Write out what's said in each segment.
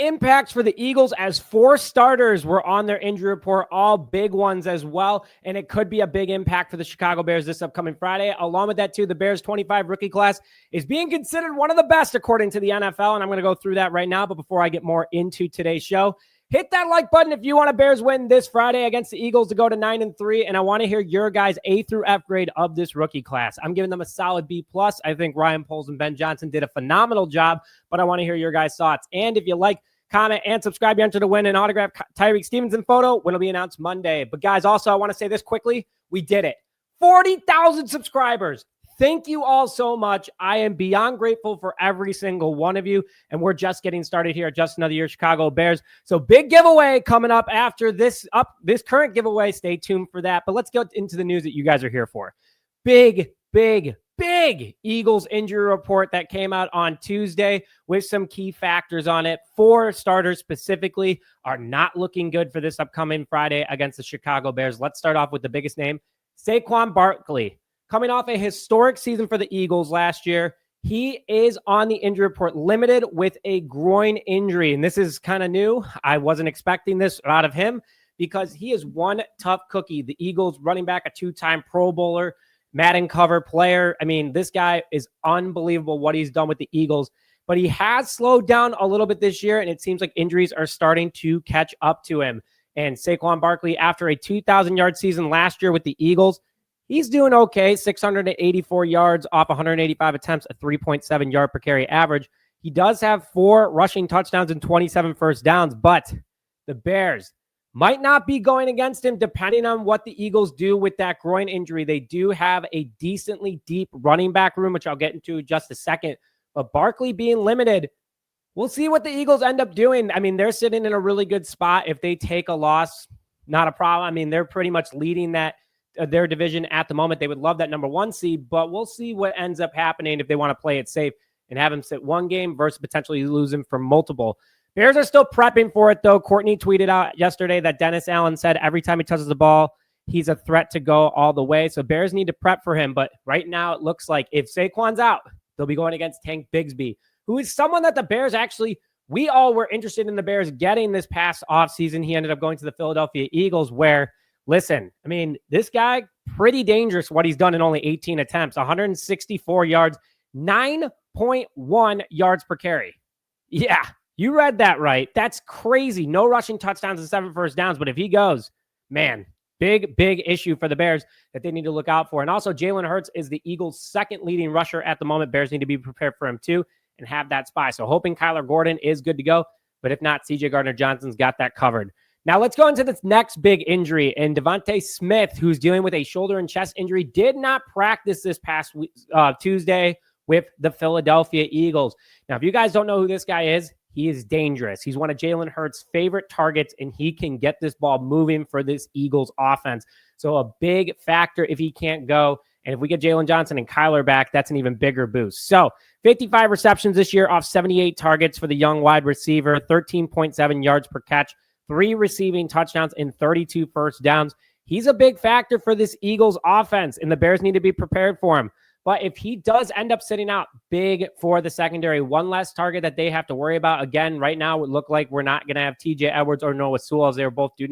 impacts for the Eagles as 4 starters were on their injury report, all big ones as well, and it could be a big impact for the Chicago Bears this upcoming Friday. Along with that, too, the Bears' 25 rookie class is being considered one of the best according to the NFL, and I'm going to go through that right now. But before I get more into today's show, hit that like button if you want a Bears win this Friday against the Eagles to go to 9-3, and I want to hear your guys' A through F grade of this rookie class. I'm giving them a solid B+. I think Ryan Poles and Ben Johnson did a phenomenal job, but I want to hear your guys' thoughts. And if you like, comment, and subscribe, you enter to win an autographed Tyreek Stevenson photo when it'll be announced Monday. But guys, also, I want to say this quickly. We did it. 40,000 subscribers. Thank you all so much. I am beyond grateful for every single one of you. And we're just getting started here at Just Another Year Chicago Bears. So big giveaway coming up after this current giveaway. Stay tuned for that. But let's get into the news that you guys are here for. Big Eagles injury report that came out on Tuesday with some key factors on it. 4 starters specifically are not looking good for this upcoming Friday against the Chicago Bears. Let's start off with the biggest name, Saquon Barkley. Coming off a historic season for the Eagles last year, he is on the injury report limited with a groin injury. And this is kind of new. I wasn't expecting this out of him because he is one tough cookie. The Eagles running back, a 2-time Pro Bowler, Madden cover player. I mean, this guy is unbelievable what he's done with the Eagles, but he has slowed down a little bit this year, and it seems like injuries are starting to catch up to him. And Saquon Barkley, after a 2,000-yard season last year with the Eagles, he's doing okay, 684 yards off 185 attempts, a 3.7 yard per carry average. He does have 4 rushing touchdowns and 27 first downs, but the Bears might not be going against him depending on what the Eagles do with that groin injury. They do have a decently deep running back room, which I'll get into in just a second. But Barkley being limited, we'll see what the Eagles end up doing. I mean, they're sitting in a really good spot. If they take a loss, not a problem. I mean, they're pretty much leading their division at the moment. They would love that number 1 seed, but we'll see what ends up happening if they want to play it safe and have him sit 1 game versus potentially lose him for multiple. Bears are still prepping for it, though. Courtney tweeted out yesterday that Dennis Allen said every time he touches the ball, he's a threat to go all the way. So Bears need to prep for him. But right now, it looks like if Saquon's out, they'll be going against Tank Bigsby, who is someone that the Bears we all were interested in the Bears getting this past offseason. He ended up going to the Philadelphia Eagles where, listen, I mean, this guy, pretty dangerous what he's done in only 18 attempts, 164 yards, 9.1 yards per carry. Yeah. You read that right. That's crazy. No rushing touchdowns and 7 first downs. But if he goes, man, big issue for the Bears that they need to look out for. And also, Jalen Hurts is the Eagles' 2nd leading rusher at the moment. Bears need to be prepared for him too and have that spy. So hoping Kyler Gordon is good to go. But if not, CJ Gardner-Johnson's got that covered. Now let's go into this next big injury. And DeVonta Smith, who's dealing with a shoulder and chest injury, did not practice this past Tuesday with the Philadelphia Eagles. Now, if you guys don't know who this guy is, he is dangerous. He's one of Jalen Hurts' favorite targets, and he can get this ball moving for this Eagles offense. So a big factor if he can't go. And if we get Jalen Johnson and Kyler back, that's an even bigger boost. So 55 receptions this year off 78 targets for the young wide receiver, 13.7 yards per catch, 3 receiving touchdowns, and 32 first downs. He's a big factor for this Eagles offense, and the Bears need to be prepared for him. But if he does end up sitting out, big for the secondary. One less target that they have to worry about. Again, right now, it would look like we're not going to have TJ Edwards or Noah Sewell, as they were both did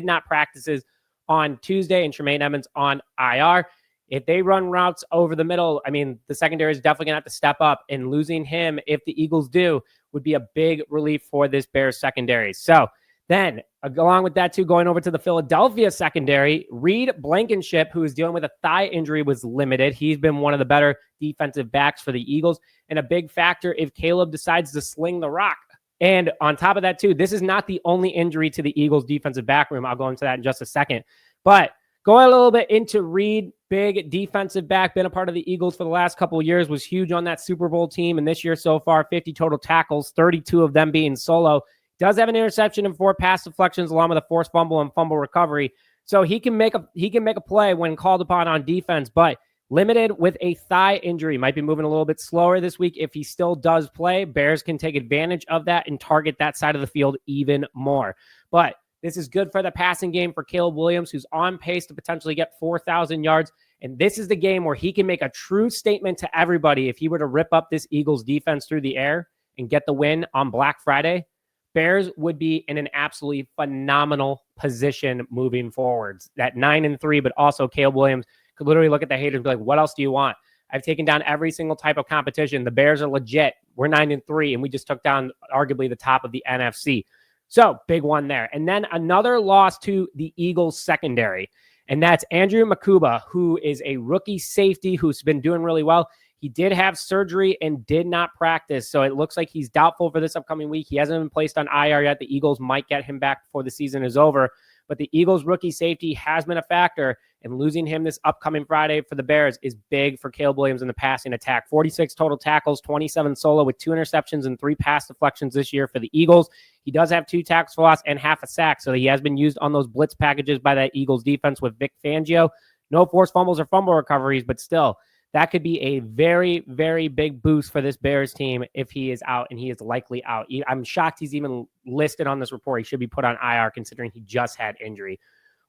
not practices on Tuesday, and Tremaine Edmonds on IR. If they run routes over the middle, I mean, the secondary is definitely going to have to step up, and losing him, if the Eagles do, would be a big relief for this Bears secondary. So then, along with that, too, going over to the Philadelphia secondary, Reed Blankenship, who is dealing with a thigh injury, was limited. He's been one of the better defensive backs for the Eagles, and a big factor if Caleb decides to sling the rock. And on top of that, too, this is not the only injury to the Eagles' defensive back room. I'll go into that in just a second. But going a little bit into Reed, big defensive back, been a part of the Eagles for the last couple of years, was huge on that Super Bowl team, and this year so far, 50 total tackles, 32 of them being solo. Does have an interception and 4 pass deflections along with a forced fumble and fumble recovery. So he can make a play when called upon on defense, but limited with a thigh injury. Might be moving a little bit slower this week. If he still does play, Bears can take advantage of that and target that side of the field even more. But this is good for the passing game for Caleb Williams, who's on pace to potentially get 4,000 yards. And this is the game where he can make a true statement to everybody if he were to rip up this Eagles defense through the air and get the win on Black Friday. Bears would be in an absolutely phenomenal position moving forwards. That 9-3, but also Caleb Williams could literally look at the haters and be like, what else do you want? I've taken down every single type of competition. The Bears are legit. We're 9-3, and we just took down arguably the top of the NFC. So big one there. And then another loss to the Eagles secondary, and that's Andrew Mukuba, who is a rookie safety who's been doing really well. He did have surgery and did not practice, so it looks like he's doubtful for this upcoming week. He hasn't been placed on IR yet. The Eagles might get him back before the season is over, but the Eagles rookie safety has been a factor, and losing him this upcoming Friday for the Bears is big for Caleb Williams in the passing attack. 46 total tackles, 27 solo with 2 interceptions and 3 pass deflections this year for the Eagles. He does have 2 tackles for loss and half a sack, so he has been used on those blitz packages by that Eagles defense with Vic Fangio. No forced fumbles or fumble recoveries, but still, that could be a very, very big boost for this Bears team if he is out, and he is likely out. I'm shocked he's even listed on this report. He should be put on IR considering he just had injury.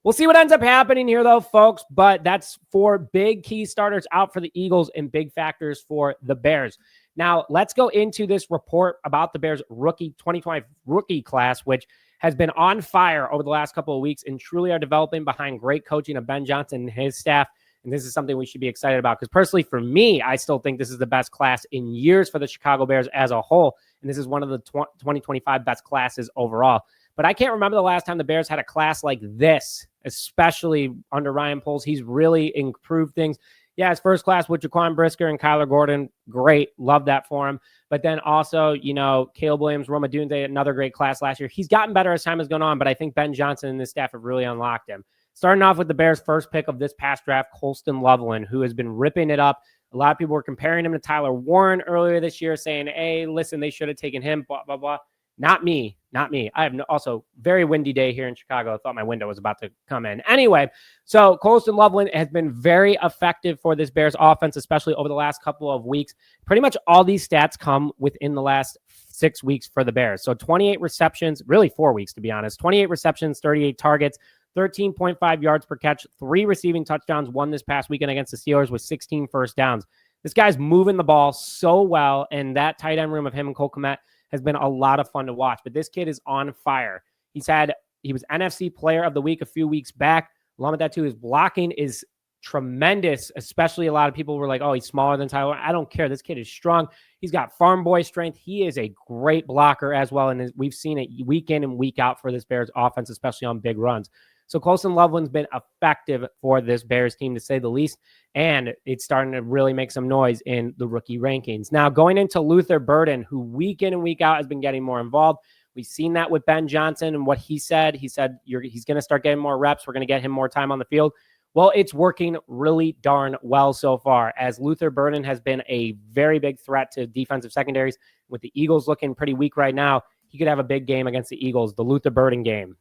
We'll see what ends up happening here, though, folks, but that's 4 big key starters out for the Eagles and big factors for the Bears. Now, let's go into this report about the Bears 2020 rookie class, which has been on fire over the last couple of weeks and truly are developing behind great coaching of Ben Johnson and his staff. And this is something we should be excited about because personally, for me, I still think this is the best class in years for the Chicago Bears as a whole. And this is one of the 2025 best classes overall. But I can't remember the last time the Bears had a class like this, especially under Ryan Poles. He's really improved things. Yeah, his first class with Jaquan Brisker and Kyler Gordon, great. Love that for him. But then also, Caleb Williams, Roma Dunze, another great class last year. He's gotten better as time has gone on, but I think Ben Johnson and his staff have really unlocked him. Starting off with the Bears' first pick of this past draft, Colston Loveland, who has been ripping it up. A lot of people were comparing him to Tyler Warren earlier this year, saying, hey, listen, they should have taken him, blah, blah, blah. Not me. I have also very windy day here in Chicago. I thought my window was about to come in. Anyway, so Colston Loveland has been very effective for this Bears offense, especially over the last couple of weeks. Pretty much all these stats come within the last 6 weeks for the Bears. So 28 receptions, really 4 weeks to be honest, 28 receptions, 38 targets, 13.5 yards per catch, 3 receiving touchdowns, 1 this past weekend against the Steelers with 16 first downs. This guy's moving the ball so well, and that tight end room of him and Cole Kmet has been a lot of fun to watch. But this kid is on fire. He was NFC Player of the Week a few weeks back. Along with that, too, his blocking is tremendous, especially a lot of people were like, oh, he's smaller than Tyler. I don't care. This kid is strong. He's got farm boy strength. He is a great blocker as well, and we've seen it week in and week out for this Bears offense, especially on big runs. So Colston Loveland's been effective for this Bears team, to say the least, and it's starting to really make some noise in the rookie rankings. Now, going into Luther Burden, who week in and week out has been getting more involved. We've seen that with Ben Johnson and what he said. He said he's going to start getting more reps. We're going to get him more time on the field. Well, it's working really darn well so far, as Luther Burden has been a very big threat to defensive secondaries. With the Eagles looking pretty weak right now, he could have a big game against the Eagles, the Luther Burden game.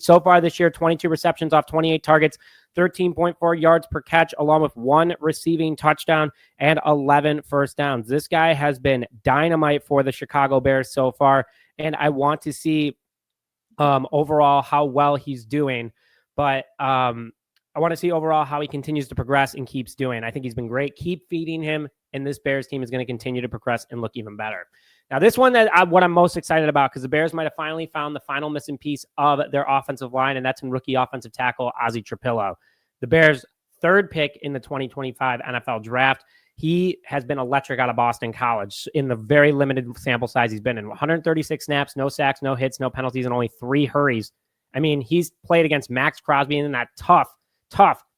So far this year, 22 receptions off 28 targets, 13.4 yards per catch, along with 1 receiving touchdown and 11 first downs. This guy has been dynamite for the Chicago Bears so far, and I want to see overall how well he's doing. But I want to see overall how he continues to progress and keeps doing. I think he's been great. Keep feeding him, and this Bears team is going to continue to progress and look even better. Now, this one what I'm most excited about, because the Bears might have finally found the final missing piece of their offensive line, and that's in rookie offensive tackle Ozzy Trapilo. The Bears' 3rd pick in the 2025 NFL draft. He has been electric out of Boston College in the very limited sample size he's been in. 136 snaps, no sacks, no hits, no penalties, and only 3 hurries. I mean, he's played against Max Crosby in that tough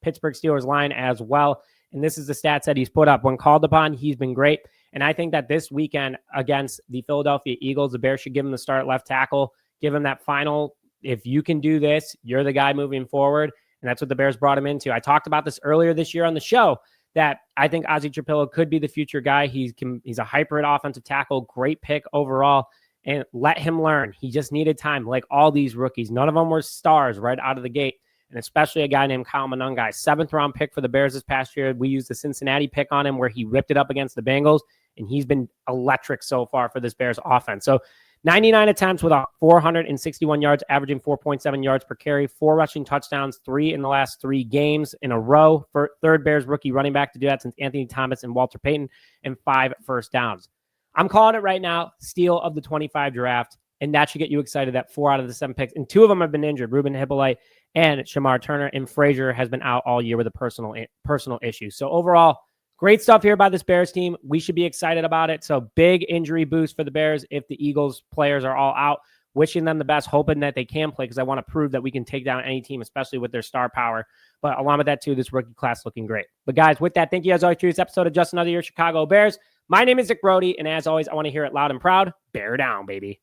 Pittsburgh Steelers line as well. And this is the stats that he's put up. When called upon, he's been great. And I think that this weekend against the Philadelphia Eagles, the Bears should give him the start at left tackle, give him that final, if you can do this, you're the guy moving forward. And that's what the Bears brought him into. I talked about this earlier this year on the show, that I think Ozzy Trapilo could be the future guy. He's a hybrid offensive tackle, great pick overall, and let him learn. He just needed time, like all these rookies. None of them were stars right out of the gate. And especially a guy named Kyle Monangai, 7th round pick for the Bears this past year. We used the Cincinnati pick on him where he ripped it up against the Bengals, and he's been electric so far for this Bears offense. So 99 attempts with 461 yards, averaging 4.7 yards per carry, 4 rushing touchdowns, 3 in the last 3 games in a row. For 3rd Bears rookie running back to do that since Anthony Thomas and Walter Payton, and 5 first downs. I'm calling it right now, steal of the 25 draft. and that should get you excited that 4 out of the 7 picks, and 2 of them have been injured. Ruben Hippolyte and Shamar Turner, and Frazier has been out all year with a personal issue. So overall, great stuff here by this Bears team. We should be excited about it. So big injury boost for the Bears if the Eagles players are all out. Wishing them the best, hoping that they can play, because I want to prove that we can take down any team, especially with their star power. But along with that, too, this rookie class looking great. But guys, with that, thank you as always for this episode of Just Another Year Chicago Bears. My name is Nick Brody, and as always, I want to hear it loud and proud. Bear down, baby.